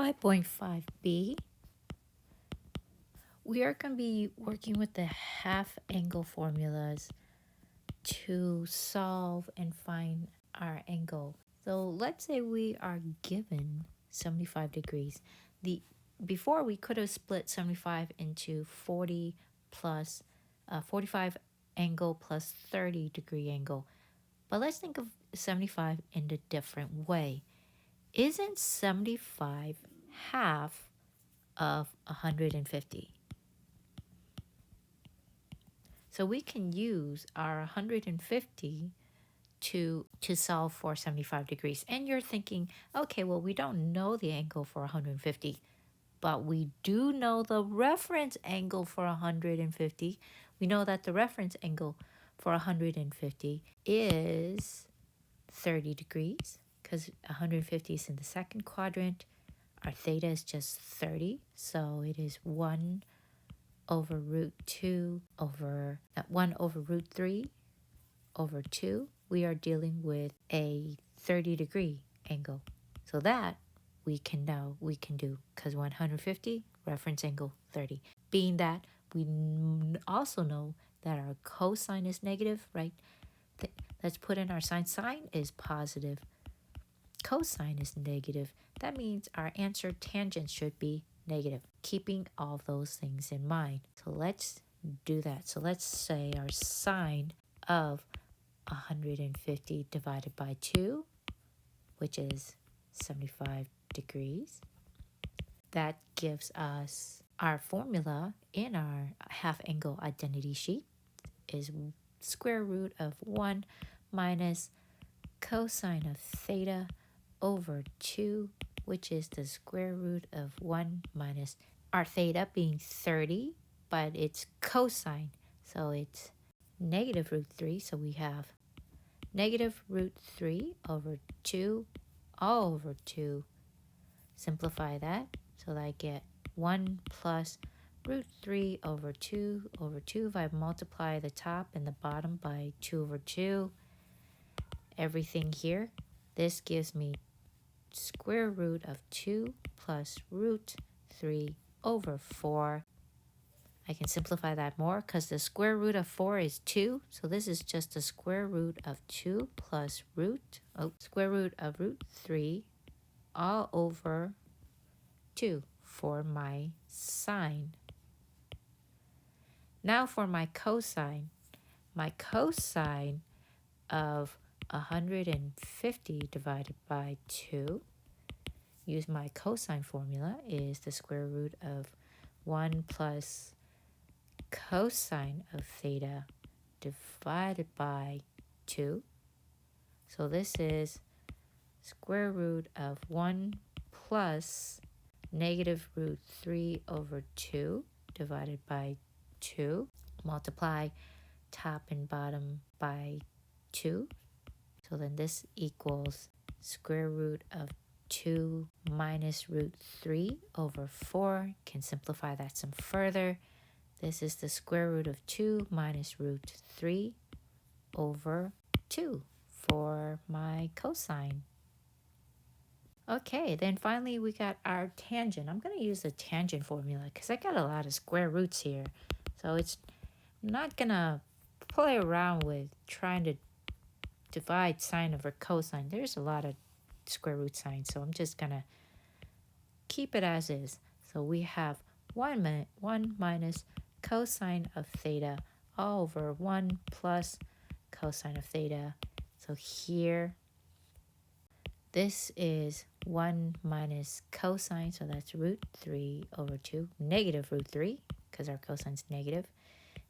5.5b, we are going to be working with the half angle formulas to solve and find our angle. So let's say we are given 75 degrees. Before we could have split 75 into 40 plus 45 angle plus 30-degree angle. But let's think of 75 in a different way. Isn't 75 half of 150? So we can use our 150 to solve for 75 degrees. And you're thinking, okay, well, we don't know the angle for 150, but we do know the reference angle for 150. We know that the reference angle for 150 is 30 degrees because 150 is in the second quadrant. Our theta is just 30, so it is 1 over root 2 over 1 over root 3 over 2. We are dealing with a 30-degree angle. So that we can do because 150 reference angle 30. Being that we also know that our cosine is negative, right? Let's put in our sine. Sine is positive. Cosine is negative. That means our answer tangent should be negative, keeping all those things in mind. So let's do that. So let's say our sine of 150 divided by 2, which is 75 degrees. That gives us our formula in our half angle identity sheet is square root of 1 minus cosine of theta over 2, which is the square root of 1 minus our theta being 30, but it's cosine, so it's negative root 3. So we have negative root 3 over 2 all over 2. Simplify that, so that I get 1 plus root 3 over 2 over 2. If I multiply the top and the bottom by 2 over 2, everything here, this gives me square root of 2 plus root 3 over 4. I can simplify that more because the square root of 4 is 2. So this is just the square root of 2 plus square root of root 3 all over 2 for my sine. Now for my cosine. My cosine of 150 divided by 2, use my cosine formula, is the square root of 1 plus cosine of theta divided by 2. So this is square root of 1 plus negative root 3 over 2 divided by 2. Multiply top and bottom by 2. So then this equals square root of 2 minus root 3 over 4. Can simplify that some further. This is the square root of 2 minus root 3 over 2 for my cosine. Okay, then finally we got our tangent. I'm going to use the tangent formula because I got a lot of square roots here. So I'm not going to play around with trying to divide sine over cosine. There's a lot of square root signs, so I'm just going to keep it as is. So we have 1 minus cosine of theta all over 1 plus cosine of theta. So here, this is 1 minus cosine, so that's root 3 over 2, negative root 3, because our cosine's negative,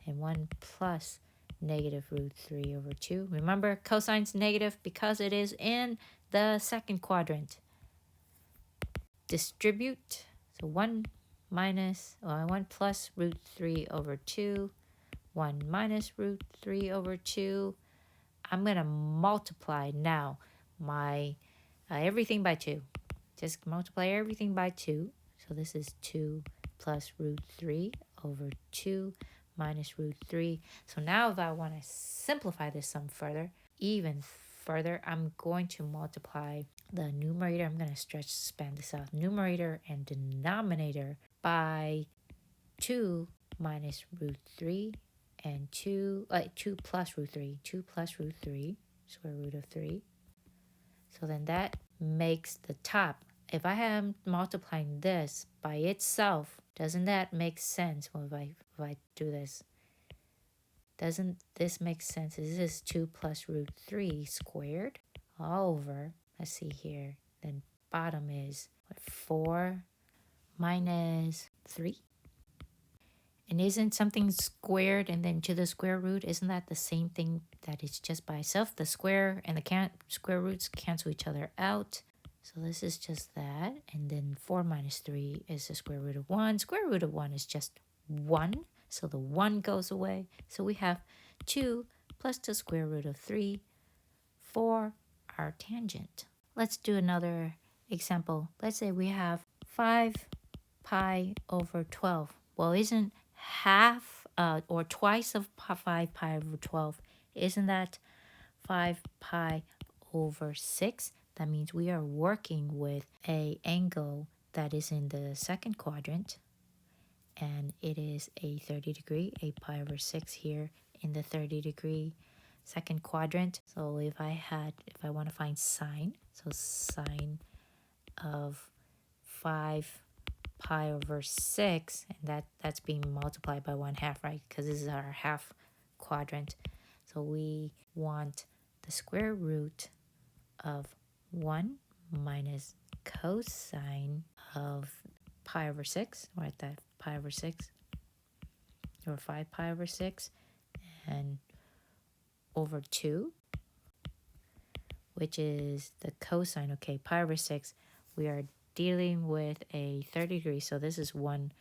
and 1 plus negative root 3 over 2. Remember, cosine's negative because it is in the second quadrant. Distribute, so 1 plus root 3 over 2, 1 minus root 3 over 2. I'm going to multiply now my everything by 2. Just multiply everything by 2. So this is 2 plus root 3 over 2 minus root 3. So now if I want to simplify this some further, even further, I'm going to multiply the numerator. I'm going to expand this out. Numerator and denominator by 2 minus root 3 and 2 plus root 3. 2 plus root 3, square root of 3. So then that makes the top. If I am multiplying this by itself, doesn't that make sense? Well, if I do this, doesn't this make sense? This is 2 plus root 3 squared all over. Let's see here. Then bottom is 4 minus 3. And isn't something squared and then to the square root, isn't that the same thing that it's just by itself? The square and the square roots cancel each other out. So this is just that. And then 4 minus 3 is the square root of 1. Square root of 1 is just 1. So the 1 goes away. So we have 2 plus the square root of 3 for our tangent. Let's do another example. Let's say we have 5 pi over 12. Well, isn't half or twice of 5 pi over 12, isn't that 5 pi over 6? That means we are working with an angle that is in the second quadrant, and it is a 30 degree, 8 pi over 6 here in the 30 degree second quadrant. So if I want to find sine, so sine of 5 pi over 6, and that's being multiplied by 1/2, right? Because this is our half quadrant. So we want the square root of 1 minus cosine of pi over 6, right? That pi over 6, or 5 pi over 6, and over 2, which is the cosine. Okay, pi over 6, we are dealing with a 30 degree, so this is 1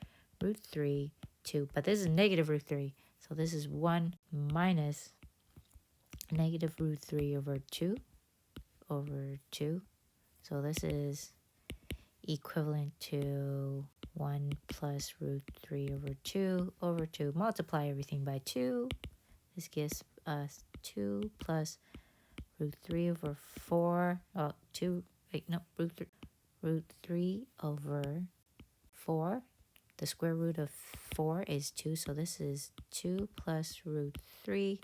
root 3, 2, but this is negative root 3, so this is 1 minus negative root 3 over 2, so this is equivalent to 1 plus root 3 over 2, multiply everything by 2, this gives us 2 plus root 3 over 4, root 3 over 4. The square root of 4 is 2, so this is 2 plus root 3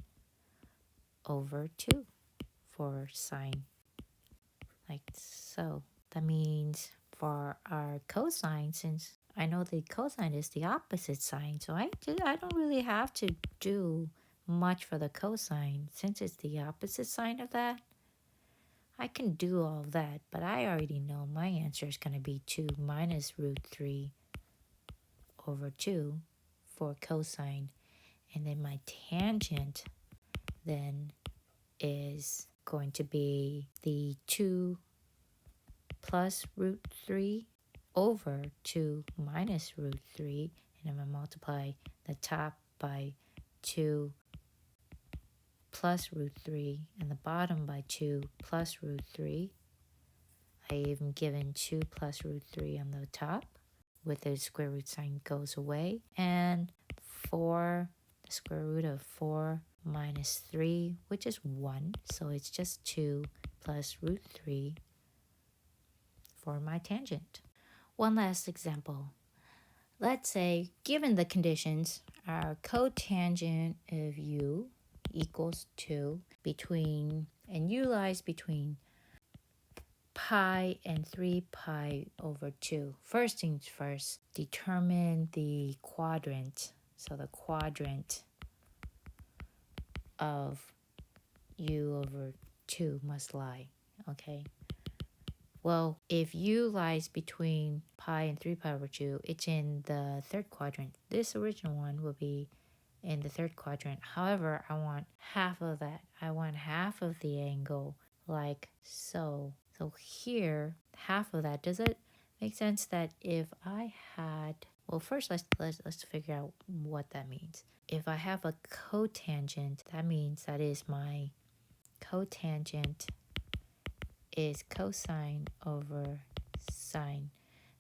over 2 for sine, like so. That means for our cosine, since I know the cosine is the opposite sine, so I don't really have to do much for the cosine. Since it's the opposite sine of that, I can do all of that, but I already know my answer is going to be 2 minus root 3 over 2 for cosine. And then my tangent then is going to be the 2 plus root 3 over 2 minus root 3. And I'm going to multiply the top by 2 plus root 3 and the bottom by 2 plus root 3. I even given 2 plus root 3 on the top with the square root sign goes away. And 4, the square root of 4 minus 3, which is 1. So it's just 2 plus root 3 for my tangent. One last example. Let's say, given the conditions, our cotangent of u equals 2 between, and u lies between pi and 3 pi over 2. First things first, determine the quadrant. So the quadrant of u over 2 must lie, okay? Well, if u lies between pi and 3 pi over 2, it's in the third quadrant. This original one will be in the third quadrant. However, I want half of that. I want half of the angle like so. So here, half of that. Does it make sense that if I had, well, first let's figure out what that means. If I have a cotangent, that means that is my cotangent is cosine over sine.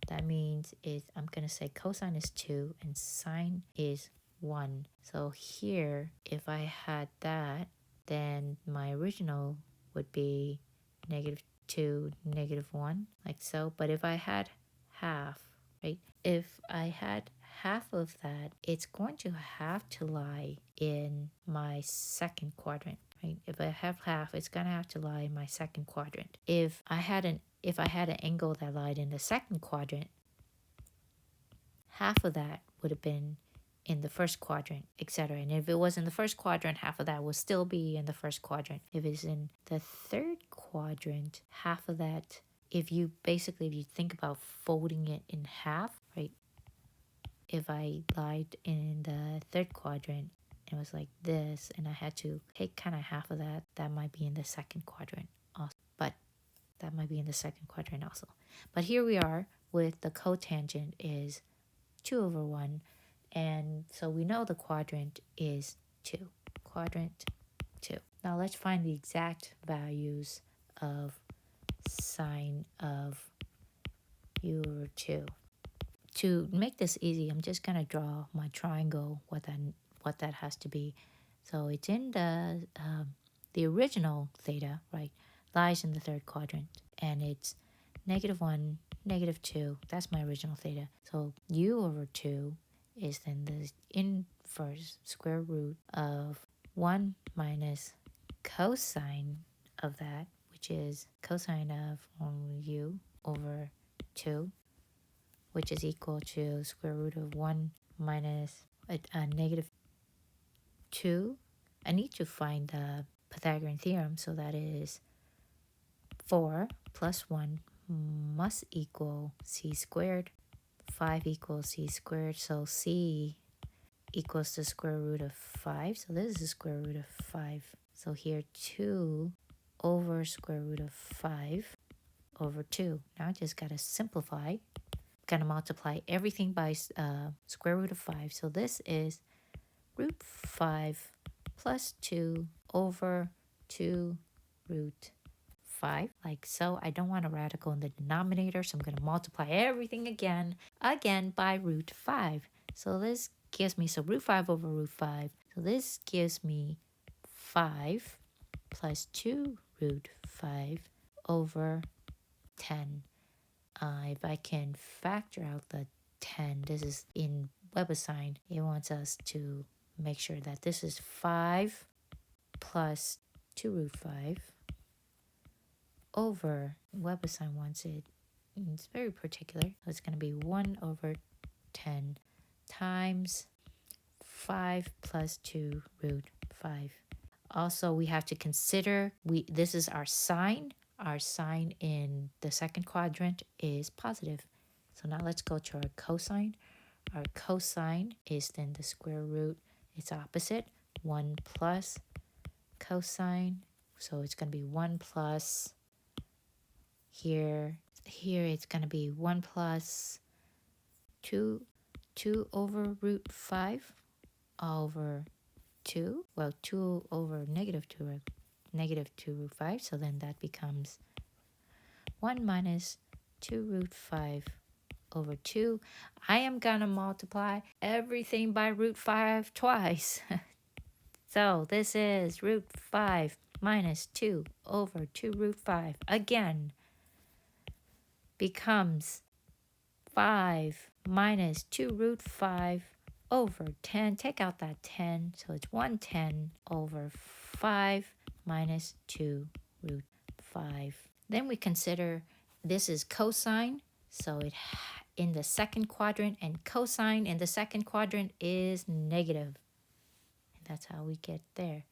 That means I'm going to say cosine is 2 and sine is 1. So here, if I had that, then my original would be -2, -1, like so. But if I had half, right? If I had half of that, it's going to have to lie in my second quadrant, right? If I have half, it's gonna have to lie in my second quadrant. If I had an angle that lied in the second quadrant, half of that would have been in the first quadrant, etc. And if it was in the first quadrant, half of that will still be in the first quadrant. If it's in the third quadrant, half of that, if you think about folding it in half, right? If I lied in the third quadrant, it was like this, and I had to take kind of half of that, that might be in the second quadrant also. But that might be in the second quadrant also. But here we are with the cotangent is 2/1, and so we know the quadrant is 2. Quadrant 2. Now let's find the exact values of sine of u/2. To make this easy, I'm just gonna draw my triangle, what that has to be. So it's in the original theta, right, lies in the third quadrant, and it's -1, -2. That's my original theta. So u/2 is then the inverse square root of 1 minus cosine of that, which is cosine of u/2, which is equal to square root of 1 minus -2. I need to find the Pythagorean theorem, so that is 4 plus 1 must equal c squared. 5 equals c squared, so c equals the square root of 5. So this is the square root of 5. So here 2 over square root of 5 over 2. Now I just got to simplify. Going to multiply everything by square root of 5. So this is root 5 plus 2 over 2 root 5, like so. I don't want a radical in the denominator, so I'm going to multiply everything again by root 5. So this gives me, so root 5 over root 5. So this gives me 5 plus 2 root 5 over 10. If I can factor out the 10, this is in WebAssign, it wants us to make sure that this is 5 plus 2 root 5 over, WebAssign wants it, it's very particular, so it's going to be 1 over 10 times 5 plus 2 root 5. Also, we have to consider, this is our sine. Our sine in the second quadrant is positive. So now let's go to our cosine. Our cosine is then the square root, it's opposite, 1 plus cosine. So it's going to be 1 plus, here it's going to be 1 plus 2 over root 5 over 2. Well, 2 over -2 root 5. So then that becomes 1 minus 2 root 5 over 2. I am going to multiply everything by root 5 twice. So this is root 5 minus 2 over 2 root 5. Again, becomes 5 minus 2 root 5 over 10. Take out that 10, so it's 110 over 5 minus 2 root 5. Then we consider, this is cosine, so it in the second quadrant, and cosine in the second quadrant is negative. And that's how we get there.